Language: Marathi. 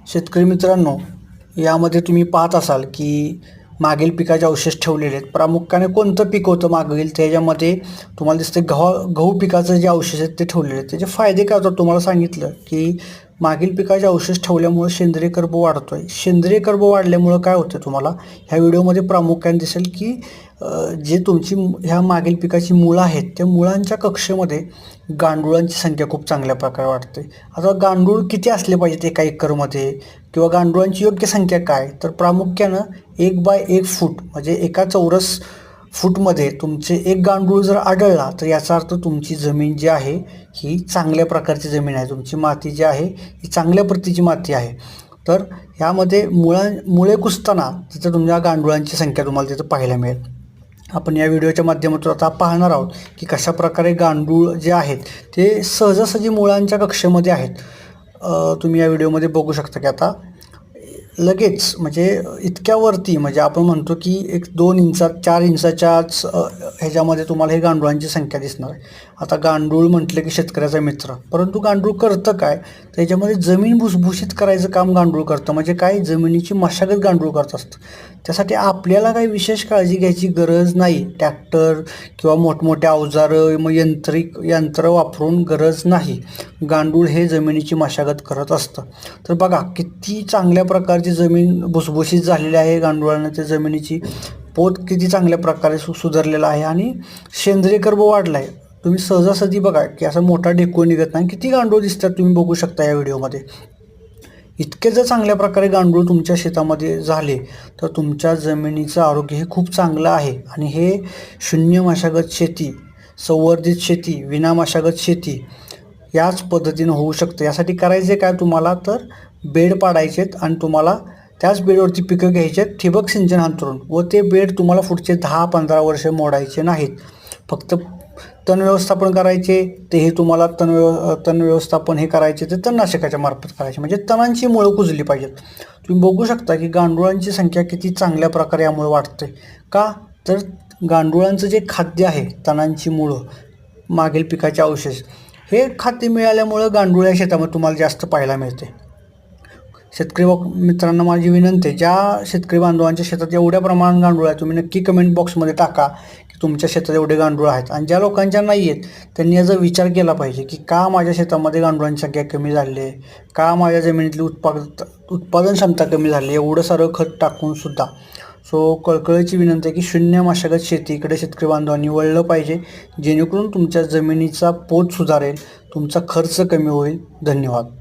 शेतकरी मित्रांनो, यामध्ये तुम्ही पाहत असाल की मागील पिकाचे अवशेष ठेवलेले आहेत. प्रामुख्याने कोणतं पीक होतं मागील त्याच्यामध्ये तुम्हाला दिसते गहू पिकाचं जे अवशेष आहेत ते ठेवलेले आहेत. त्याचे फायदे काय होतात तुम्हाला सांगितलं की मागील पिकाचे अवशेष ठेवल्यामुळे सेंद्रिय कर्ब वाढतोय. सेंद्रिय कर्ब वाढल्यामुळं काय होतं तुम्हाला ह्या व्हिडिओमध्ये प्रामुख्याने दिसेल की जे तुमची ह्या मागील पिकाची मुळं आहेत त्या मुळांच्या कक्षेमध्ये गांडुळांची संख्या खूप चांगल्या प्रकारे वाढते. आता गांडूळ किती असले पाहिजेत एका एकरमध्ये किंवा गांडुळांची योग्य संख्या काय, तर प्रामुख्यानं 1 बाय 1 फूट म्हणजे एका चौरस फूटमध्ये तुमचे एक गांडूळ जर आढळला तर याचा अर्थ तुमची जमीन जी आहे ही चांगल्या प्रकारची जमीन आहे. तुमची माती जी आहे ही चांगल्या प्रतीची माती आहे. तर ह्यामध्ये मुळे कुसताना तिथं तुमच्या गांडुळांची संख्या तुम्हाला तिथं पाहायला मिळेल. आपण या व्हिडिओच्या माध्यमातून आता पाहणार आहोत की कशा प्रकारे गांडूळ जे आहेत ते सहजासहजी मुळांच्या कक्षेमध्ये आहेत. तुम्ही या व्हिडिओमध्ये बघू शकता की आता लगेच म्हणजे इतक्यावरती म्हणजे आपण म्हणतो की 1-2 इंचात 4 इंचाच्याच ह्याच्यामध्ये तुम्हाला हे गांडुळांची संख्या दिसणार आहे. आता गांडूळ म्हटलं की शेतकऱ्याचा मित्र, परंतु गांडूळ करतं काय, तर याच्यामध्ये जमीन भुसभुशीत करायचं काम गांडूळ करतं. म्हणजे काय, जमिनीची मशागत गांडूळ करत असतं. त्यासाठी आपल्याला काही विशेष काळजी घ्यायची गरज नाही. ट्रॅक्टर किंवा मोठमोठ्या अवजारं मग यंत्र वापरून गरज नाही. गांडूळ हे जमिनीची मशागत करत असतं. तर बघा किती चांगल्या प्रकारची जमीन भुसभुशीत झालेली आहे गांडुळानं. त्या जमिनीची पोत किती चांगल्या प्रकारे सुधारलेला आहे आणि सेंद्रिय कर्ब वाढला आहे. तुम्ही सहजासहजी बघा की असं मोठा ढेकूळ निघत नाही. किती गांडूळ दिसतात तुम्ही बघू शकता या व्हिडिओमध्ये. इतके जर चांगल्या प्रकारे गांडूळ तुमच्या शेतामध्ये झाले तर तुमच्या जमिनीचं आरोग्य हे खूप चांगलं आहे. आणि हे शून्य मशागत शेती, संवर्धित शेती, विना मशागत शेती याच पद्धतीनं होऊ शकतं. यासाठी करायचे काय तुम्हाला, तर बेड पाडायचेत आणि तुम्हाला त्याच बेडवरती पिकं घ्यायचे आहेत ठिबक सिंचन अंतरून, व ते बेड तुम्हाला पुढचे 10-15 वर्ष मोडायचे नाहीत. फक्त तण व्यवस्थापन करायचे, तेही तुम्हाला तण व्यवस्थापन हे करायचे ते तणनाशकाच्या मार्फत करायचे. म्हणजे तणांची मुळं कुजली पाहिजेत. तुम्ही बघू शकता की गांडुळांची संख्या किती चांगल्या प्रकारे यामुळे वाढते. का, तर गांडुळांचं जे खाद्य आहे, तणांची मुळं, मागील पिकाचे अवशेष, हे खाद्य मिळाल्यामुळं गांडूळ या शेतामध्ये तुम्हाला जास्त पाहायला मिळते. शेतकरी मित्रांना माझी विनंती आहे, ज्या शेतकरी बांधवांच्या शेतात एवढ्या प्रमाणात गांडूळ आहे तुम्ही नक्की कमेंट बॉक्समध्ये टाका की तुमच्या शेतात एवढे गांडूळ आहेत. आणि ज्या लोकांच्या नाही आहेत त्यांनी याचा विचार केला पाहिजे की का माझ्या शेतामध्ये गांडुळांची संख्या कमी झाली आहे, का माझ्या जमिनीतली उत्पादन क्षमता कमी झाली, एवढं सारं खत टाकूनसुद्धा. सो कळकळीची विनंती आहे की शून्य मशागत शेतीकडे शेतकरी बांधवांनी वळलं पाहिजे, जेणेकरून तुमच्या जमिनीचा पोत सुधारेल, तुमचा खर्च कमी होईल. धन्यवाद.